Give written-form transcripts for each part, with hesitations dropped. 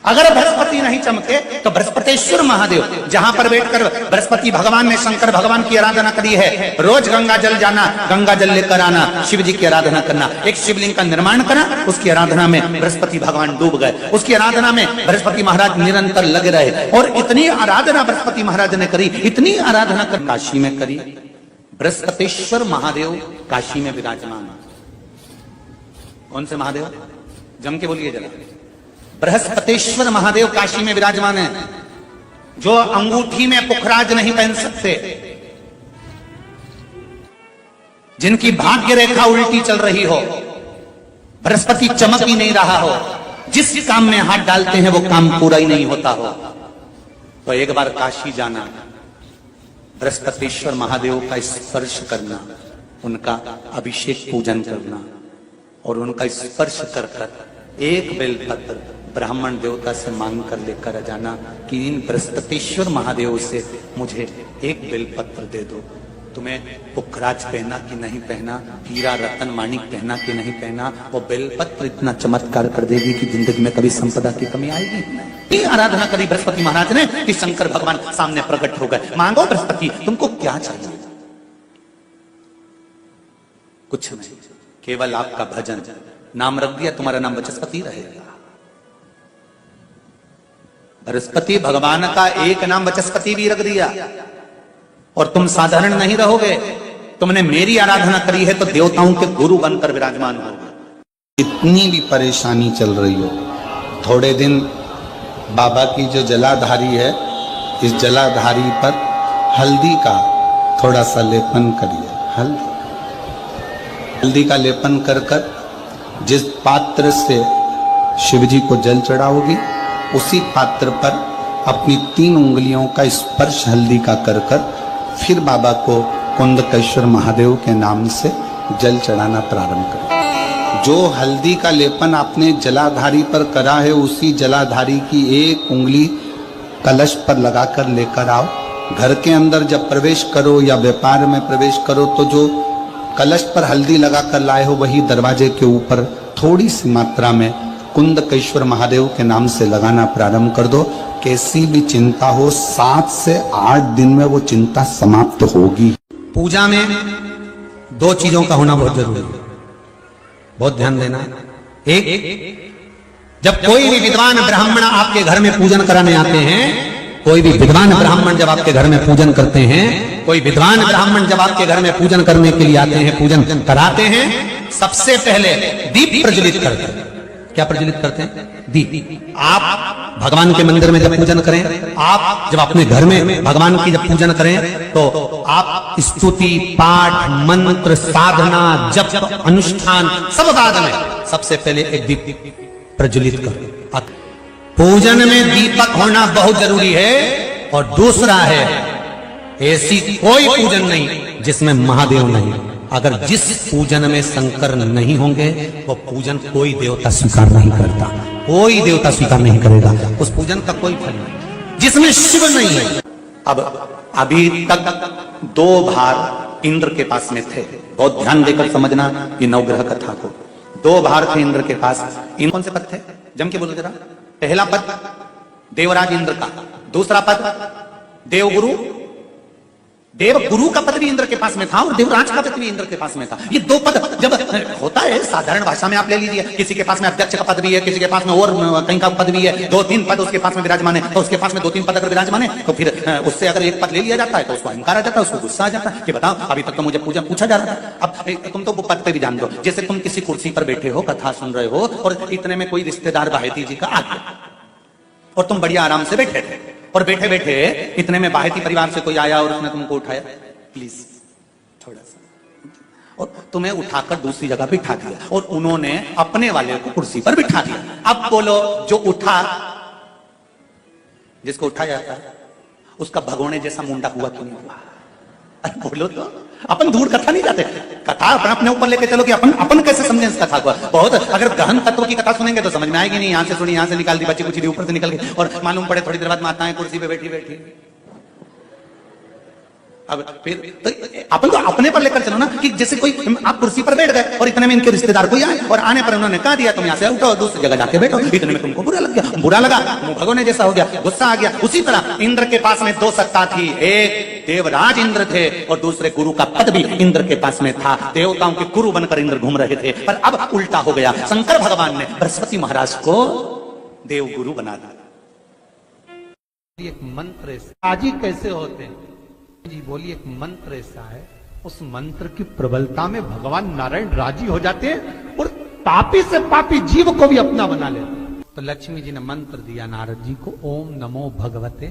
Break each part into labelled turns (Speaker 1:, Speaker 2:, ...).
Speaker 1: अगर बृहस्पति नहीं चमके तो बृहस्पतेश्वर महादेव, जहां पर बैठकर बृहस्पति भगवान ने शंकर भगवान की आराधना करी है। रोज गंगा जल जाना, गंगा जल लेकर आना, शिव जी की आराधना करना। एक शिवलिंग का निर्माण करा, उसकी आराधना में बृहस्पति भगवान डूब गए, उसकी आराधना में बृहस्पति महाराज निरंतर लगे रहे। और इतनी आराधना बृहस्पति महाराज ने करी, इतनी आराधना कर काशी में करी। बृहस्पतेश्वर महादेव काशी में विराजमान। कौन से महादेव? जम के बोलिए जरा। बृहस्पतेश्वर महादेव काशी में विराजमान है, जो अंगूठी में पुखराज नहीं पहन सकते, जिनकी भाग्य रेखा उल्टी चल रही हो, बृहस्पति चमक ही नहीं रहा हो, जिस काम में हाथ डालते हैं वो काम पूरा ही नहीं होता हो, तो एक बार काशी जाना, बृहस्पतेश्वर महादेव का स्पर्श करना, उनका अभिषेक पूजन करना और उनका स्पर्श कर कर एक बेलपत्र ब्राह्मण देवता से मांग कर लेकर जाना कि इन बृहस्पतेश्वर महादेव से मुझे एक बेलपत्र दे दो। तुम्हें पुखराज पहना कि नहीं पहना, हीरा रतन माणिक पहना कि नहीं पहना, वो बेलपत्र इतना चमत्कार कर देगी कि जिंदगी में कभी संपदा की कमी आएगी नहीं। आराधना करी बृहस्पति महाराज ने कि शंकर भगवान सामने प्रकट हो गए। मांगो बृहस्पति, तुमको क्या चाहिए? कुछ नहीं, केवल आपका भजन। नाम रख दिया, तुम्हारा नाम बृहस्पति रहेगा। बृहस्पति भगवान का एक नाम बृहस्पति भी रख दिया और तुम साधारण नहीं रहोगे। तुमने मेरी आराधना करी है तो देवताओं के गुरु बनकर विराजमान होगे।
Speaker 2: इतनी भी परेशानी चल रही हो, थोड़े दिन बाबा की जो जलाधारी है, इस जलाधारी पर हल्दी का थोड़ा सा लेपन करिए। हल्दी का लेपन कर कर जिस पात्र से शिव जी को जल चढ़ाओगी, उसी पात्र पर अपनी 3 उंगलियों का स्पर्श हल्दी का कर कर फिर बाबा को कुंदकेश्वर महादेव के नाम से जल चढ़ाना प्रारंभ करें। जो हल्दी का लेपन आपने जलाधारी पर करा है, उसी जलाधारी की एक उंगली कलश पर लगाकर लेकर आओ। घर के अंदर जब प्रवेश करो या व्यापार में प्रवेश करो तो जो कलश पर हल्दी लगाकर लाए हो, वही दरवाजे के ऊपर थोड़ी सी मात्रा में कुंदकेश्वर महादेव के नाम से लगाना प्रारंभ कर दो। कैसी भी चिंता हो, 7 से 8 दिन में वो चिंता समाप्त होगी।
Speaker 1: पूजा में 2 चीजों का होना बहुत जरूरी है, बहुत ध्यान देना। एक, जब कोई भी विद्वान ब्राह्मण आपके घर में पूजन कराने आते हैं, कोई भी विद्वान ब्राह्मण जब आपके घर में पूजन करते हैं, कोई विद्वान ब्राह्मण जब आपके घर में पूजन करने के लिए आते हैं, पूजन कराते हैं, सबसे पहले दीप प्रज्वलित करते हैं। क्या प्रज्वलित करते हैं? दीप। आप भगवान के मंदिर में जब पूजन करें, आप जब अपने घर में भगवान की जब पूजन करें, तो आप स्तुति, पाठ, मंत्र, साधना, जप, अनुष्ठान सब बाद में सबसे पहले एक दीप प्रज्वलित करो। पूजन में दीपक होना बहुत जरूरी है। और दूसरा है, ऐसी कोई पूजन नहीं जिसमें महादेव नहीं। अगर जिस पूजन में शंकर नहीं होंगे, वो पूजन कोई देवता स्वीकार नहीं करता, कोई देवता स्वीकार नहीं करेगा। उस पूजन का कोई फल नहीं जिसमें शिव नहीं है। अब अभी तक 2 भार इंद्र के पास में थे। बहुत ध्यान देकर समझना ये नवग्रह कथा को। 2 भार थे इंद्र के पास। इन कौन से पद थे? जम के बोलो जरा। पहला पद देवराज इंद्र का, दूसरा पद देवगुरु। देव गुरु का पद भी इंद्र के पास में था और देवराज का पद भी इंद्र के पास में था। ये 2 पद जब होता है साधारण भाषा में आप ले लीजिए, किसी के पास में अध्यक्ष का पद भी है, किसी के पास में और कहीं का पद भी है, 2-3 पद उसके पास में विराजमान है, तो उसके पास में 2-3 पद अगर विराजमान है तो फिर उससे अगर एक पद ले लिया जाता है तो उसको अहंकार आ जाता है, उसको गुस्सा आ जाता है कि बताओ अभी तक तो मुझे पूछा जा रहा था, अब तुम तो पद पे भी जान दो। जैसे तुम किसी कुर्सी पर बैठे हो, कथा सुन रहे हो और इतने में कोई रिश्तेदार बाहेती जी का आ गया और तुम बढ़िया आराम से बैठे थे, और बैठे बैठे इतने में बाहेती परिवार से कोई आया और उसने तुमको उठाया, प्लीज थोड़ा सा, और तुम्हें उठाकर दूसरी जगह बिठा दिया और उन्होंने अपने वाले को कुर्सी पर बिठा दिया। अब बोलो, जो उठा, जिसको उठाया जाता है उसका भगोने जैसा मुंडा हुआ क्यों नहीं हुआ? अरे बोलो तो। अपन दूर कथा नहीं जाते, कथा अपने ऊपर लेके चलो कि अपन कैसे समझें इस कथा को। बहुत अगर गहन तत्व की कथा सुनेंगे तो समझ में आएगी नहीं। यहां से सुनी, यहां से निकाल दी, बच्ची कुछ दी ऊपर से निकल गई और मालूम पड़े थोड़ी देर बाद माताएं कुर्सी पे बैठी बैठी अब फिर तो अपन को अपने पर लेकर चलो ना, कि जैसे कोई आप कुर्सी पर बैठ गए और इतने में इनके रिश्तेदार कोई आए और आने पर उन्होंने कहा दिया तुम यहाँ से उठो और दूसरी जगह जाके बैठो, इतने में तुमको बुरा लग गया, बुरा लगा, मुंह भगोने जैसा हो गया, गुस्सा आ गया। उसी तरह इंद्र के पास में दो सत्ता थी, एक देवराज इंद्र थे और दूसरे गुरु का पद भी इंद्र के पास में था। देवताओं के गुरु बनकर इंद्र घूम रहे थे, पर अब उल्टा हो गया। शंकर भगवान ने बृहस्पति महाराज को देव गुरु बना दिया।
Speaker 3: एक मंत्र राजी कैसे होते हैं जी, बोलिए। एक मंत्र ऐसा है, उस मंत्र की प्रबलता में भगवान नारायण राजी हो जाते हैं और पापी से पापी जीव को भी अपना बना लेते हैं। तो लक्ष्मी जी ने मंत्र दिया नारद जी को, ओम नमो भगवते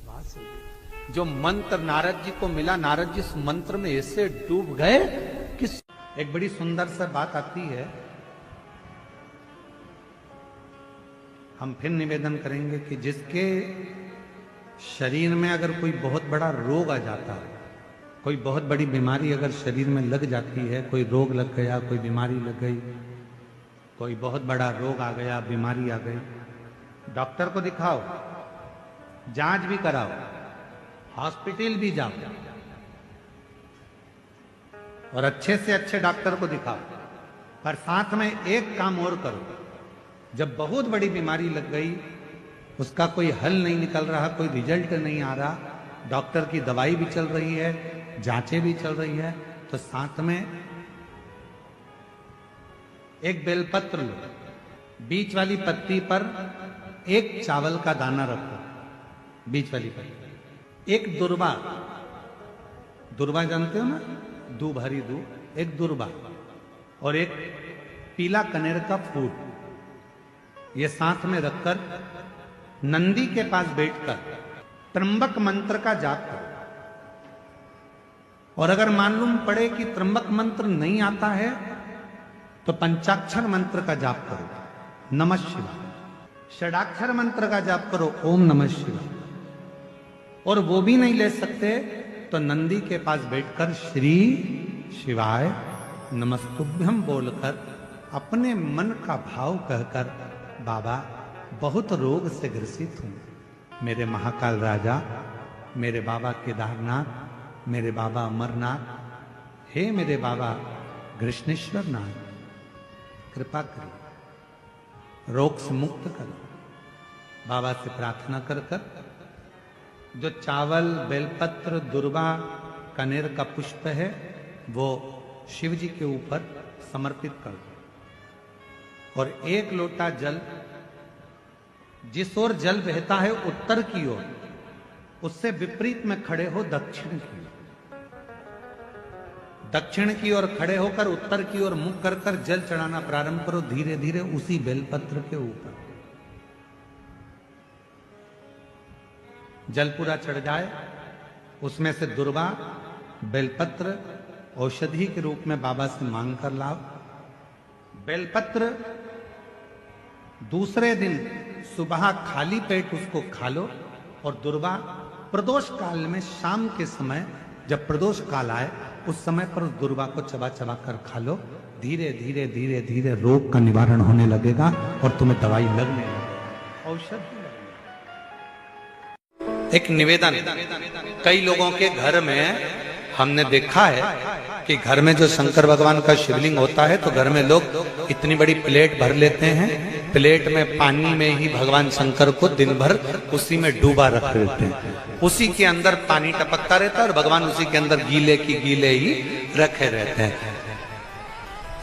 Speaker 3: वासुदेवाय। जो मंत्र नारद जी को मिला, नारद जी उस मंत्र में ऐसे डूब गए कि एक बड़ी सुंदर सा बात आती है। हम फिर निवेदन करेंगे कि जिसके शरीर में अगर कोई बहुत बड़ा रोग आ जाता है, कोई बहुत बड़ी बीमारी अगर शरीर में लग जाती है, कोई रोग लग गया, कोई बीमारी लग गई, कोई बहुत बड़ा रोग आ गया, बीमारी आ गई, डॉक्टर को दिखाओ, जांच भी कराओ, हॉस्पिटल भी जाओ और अच्छे से अच्छे डॉक्टर को दिखाओ, पर साथ में एक काम और करो। जब बहुत बड़ी बीमारी लग गई, उसका कोई हल नहीं निकल रहा, कोई रिजल्ट नहीं आ रहा, डॉक्टर की दवाई भी चल रही है, जांचें भी चल रही है, तो साथ में एक बेलपत्र लो, बीच वाली पत्ती पर एक चावल का दाना रखो, बीच वाली पत्ती, एक दुर्वा, दुर्वा जानते हो ना, दूब, हरी दूब, एक दुर्वा और एक पीला कनेर का फूल, ये साथ में रखकर नंदी के पास बैठकर त्र्यंबक मंत्र का जाप करो। और अगर मालूम पड़े कि त्र्यंबक मंत्र नहीं आता है तो पंचाक्षर मंत्र का जाप करो, नमः शिवाय। षडाक्षर मंत्र का जाप करो, ओम नमः शिवाय। और वो भी नहीं ले सकते तो नंदी के पास बैठकर श्री शिवाय नमस्तुभ्यम बोलकर अपने मन का भाव कहकर, बाबा बहुत रोग से ग्रसित हूं, मेरे महाकाल राजा, मेरे बाबा केदारनाथ, मेरे बाबा अमरनाथ, हे मेरे बाबा कृष्णेश्वर नाथ, कृपा करो, रोग से मुक्त करो। बाबा से प्रार्थना कर कर जो चावल, बेलपत्र, दुर्वा, कनेर का पुष्प है वो शिव जी के ऊपर समर्पित कर दो। और एक लोटा जल, जिस ओर जल बहता है उत्तर की ओर, उससे विपरीत में खड़े हो दक्षिण की ओर। दक्षिण की ओर खड़े होकर उत्तर की ओर मुख कर कर जल चढ़ाना प्रारंभ करो, धीरे धीरे उसी बेलपत्र के ऊपर। जल पूरा चढ़ जाए, उसमें से दुर्वा, बेलपत्र औषधि के रूप में बाबा से मांग कर लाओ। बेलपत्र दूसरे दिन सुबह खाली पेट उसको खा लो और दुर्वा प्रदोष काल में शाम के समय, जब प्रदोष काल आए उस समय पर उस दुर्वा को चबा चबा कर खा लो। धीरे धीरे धीरे धीरे रोग का निवारण होने लगेगा और तुम्हें दवाई लगने लगेगी, औषध भी लगेगी।
Speaker 1: एक निवेदन, कई लोगों के घर में हमने देखा है कि घर में जो शंकर भगवान का शिवलिंग होता है तो घर में लोग इतनी बड़ी प्लेट भर लेते हैं, प्लेट में पानी में ही भगवान शंकर को दिन भर उसी में डूबा रख देते हैं, उसी के अंदर पानी टपकता रहता है और भगवान उसी के अंदर गीले की गीले ही रखे रहते हैं,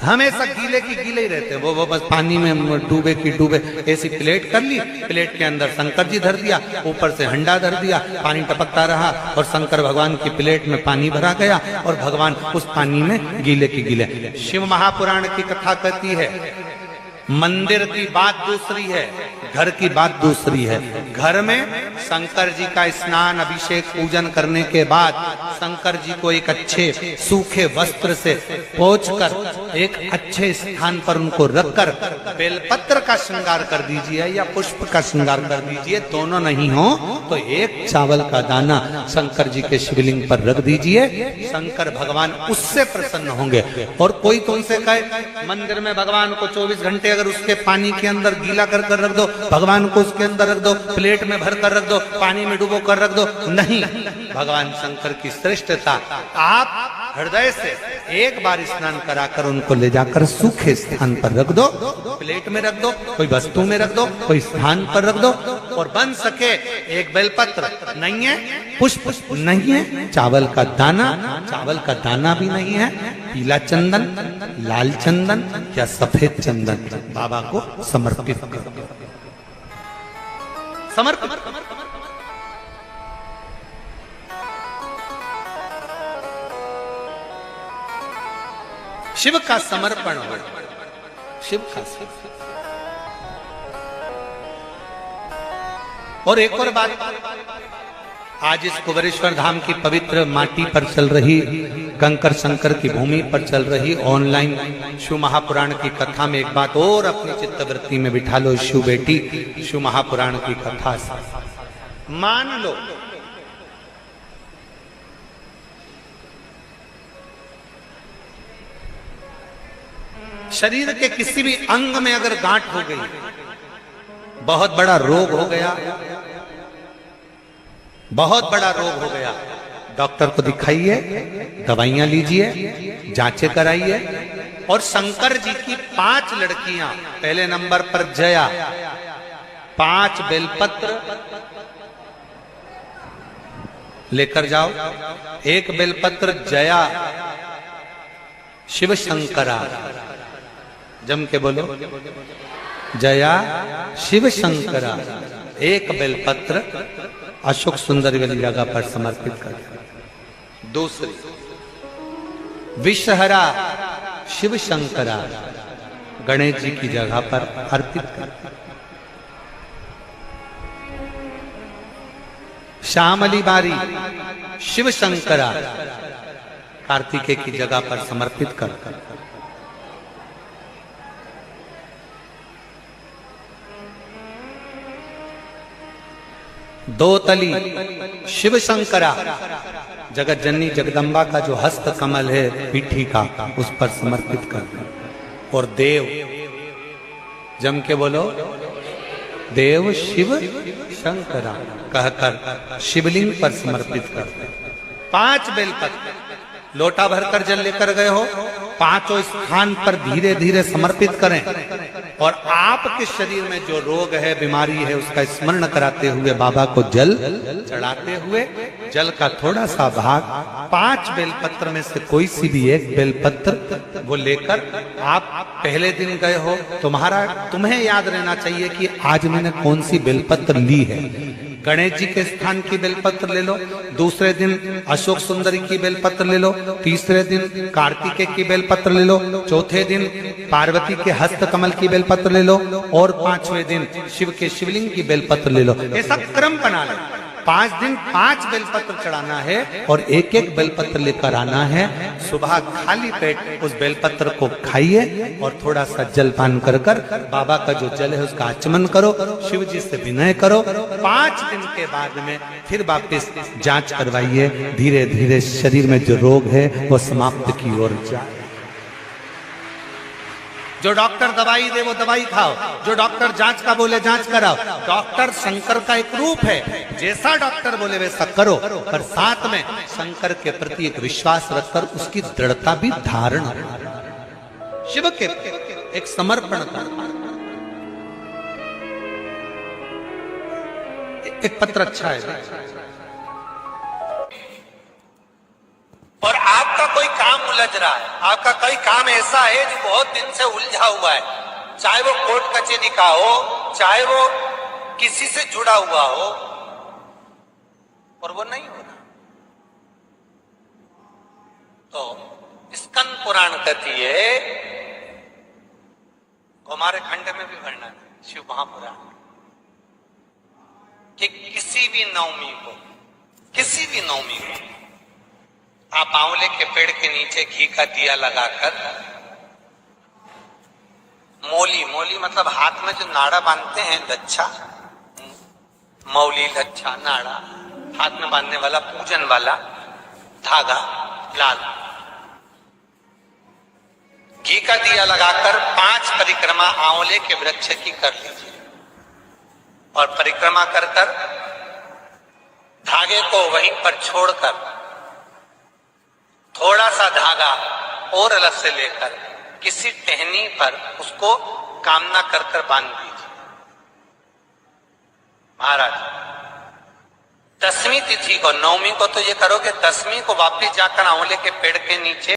Speaker 1: हमेशा गीले की गीले ही रहते हैं। वो बस पानी में डूबे की डूबे। ऐसी प्लेट कर ली, प्लेट के अंदर शंकर जी धर दिया, ऊपर से हंडा धर दिया, पानी टपकता रहा और शंकर भगवान की प्लेट में पानी भरा गया और भगवान उस पानी में गीले की गीले। शिव महापुराण की कथा कहती है, मंदिर की बात दूसरी है, घर की बात दूसरी है। घर में शंकर जी का स्नान, अभिषेक, पूजन करने के बाद शंकर जी को एक अच्छे सूखे वस्त्र से पोंछकर एक अच्छे स्थान पर उनको रखकर बेलपत्र का श्रृंगार कर दीजिए या पुष्प का श्रृंगार कर दीजिए। दोनों नहीं हो तो एक चावल का दाना शंकर जी के शिवलिंग पर रख दीजिए, शंकर भगवान उससे प्रसन्न होंगे। और कोई तुमसे कहे मंदिर में भगवान को 24 घंटे
Speaker 3: अगर उसके पानी के अंदर गीला कर कर रख दो, भगवान को उसके अंदर रख दो, प्लेट में भर कर रख दो, पानी में डुबो कर रख दो, नहीं। भगवान शंकर की श्रेष्ठता, आप हृदय से एक बार स्नान कराकर उनको ले जाकर सूखे स्थान पर रख दो, प्लेट में रख दो, कोई वस्तु में रख दो, कोई स्थान पर रख दो, और बन सके एक बेलपत्र नहीं है, पुष्प नहीं है, चावल का दाना भी नहीं है, पीला चंदन, लाल चंदन या सफेद चंदन बाबा को समर्पित करो। शिव का समर्पण हो, शिव का। और एक और बात, आज इस कुबेरेश्वर धाम की पवित्र माटी पर चल रही, कंकर शंकर की भूमि पर चल रही ऑनलाइन शिव महापुराण की कथा में एक बात और अपनी चित्तवृत्ति में बिठा लो शिव बेटी। शिव महापुराण की कथा से मान लो शरीर के किसी भी अंग में अगर गांठ हो गई, बहुत बड़ा रोग हो गया, बहुत बड़ा रोग हो गया, डॉक्टर को दिखाइए, दवाइयां लीजिए, जांचें कराइए। और शंकर जी की 5 लड़कियां, पहले नंबर पर जया, 5 बेलपत्र लेकर जाओ। एक बेलपत्र जया शिव शंकरा, जम के बोलो, जया शिव शंकरा। एक बेलपत्र अशोक सुंदरी वाली जगह पर समर्पित कर। दूसरी विषहरा शिव शंकरा, गणेश जी की जगह पर अर्पित कर। श्यामली बारी शिव शंकरा, कार्तिकेय की जगह पर समर्पित कर। दो तली शिव शंकरा, जगत जननी जगदम्बा का जो हस्त कमल है पीठी का, उस पर समर्पित कर। और देव, जम के बोलो, देव शिव शंकरा कहकर शिवलिंग पर समर्पित कर। 5 बेलपत्र, लोटा भरकर जल लेकर गए हो, 5 स्थान पर धीरे धीरे समर्पित करें। और आपके शरीर में जो रोग है, बीमारी है, उसका स्मरण कराते हुए बाबा को जल चढ़ाते हुए, जल का थोड़ा सा भाग 5 बेलपत्र में से कोई सी भी एक बेलपत्र वो लेकर, आप पहले दिन गए हो, तुम्हें याद रहना चाहिए कि आज मैंने कौन सी बेलपत्र ली है। गणेश जी के स्थान की बेलपत्र ले लो, दूसरे दिन अशोक सुंदरी की बेलपत्र ले लो, तीसरे दिन कार्तिकेय की बेलपत्र ले लो, चौथे दिन पार्वती के हस्त कमल की बेलपत्र ले लो, और 5वें दिन शिव के शिवलिंग की बेलपत्र ले लो। ऐसा क्रम बना लो। 5 दिन 5 बेलपत्र चढ़ाना है और एक एक बेलपत्र लेकर आना है। सुबह खाली पेट उस बेलपत्र को खाइए और थोड़ा सा जल पान कर बाबा का जो जल है उसका आचमन करो, शिव जी से विनय करो। 5 दिन के बाद में फिर वापस जांच करवाइए, धीरे धीरे शरीर में जो रोग है वो समाप्त की ओर जाए। जो डॉक्टर दवाई दे वो दवाई खाओ, जो डॉक्टर जांच का बोले जांच कराओ। डॉक्टर शंकर का एक रूप है, जैसा डॉक्टर बोले वैसा करो, पर साथ में शंकर के प्रति एक विश्वास रखकर उसकी दृढ़ता भी धारण, शिव के एक समर्पण का। एक पत्र अच्छा है, और आपका कोई काम उलझ रहा है, आपका कोई काम ऐसा है जो बहुत दिन से उलझा हुआ है, चाहे वो कोर्ट कचहरी का हो, चाहे वो किसी से जुड़ा हुआ हो, और वो नहीं हो रहा, तो स्कंद पुराण कहती है, हमारे खंड में भी वर्णन है शिव महापुराण, कि किसी भी नवमी को आप आंवले के पेड़ के नीचे घी का दिया लगाकर, मौली मतलब हाथ में जो नाड़ा बांधते हैं, लच्छा, मौली, लच्छा, नाड़ा, हाथ में बांधने वाला पूजन वाला धागा लाल,
Speaker 1: घी का दिया लगाकर 5 परिक्रमा आंवले के वृक्ष की कर लीजिए और परिक्रमा कर कर धागे को वहीं पर छोड़कर थोड़ा सा धागा और अलग से लेकर किसी टहनी पर उसको कामना कर कर बांध दीजिए। महाराज 10वीं तिथि को, 9वीं को तो ये करोगे, 10वीं को वापिस जाकर आंवले के पेड़ के नीचे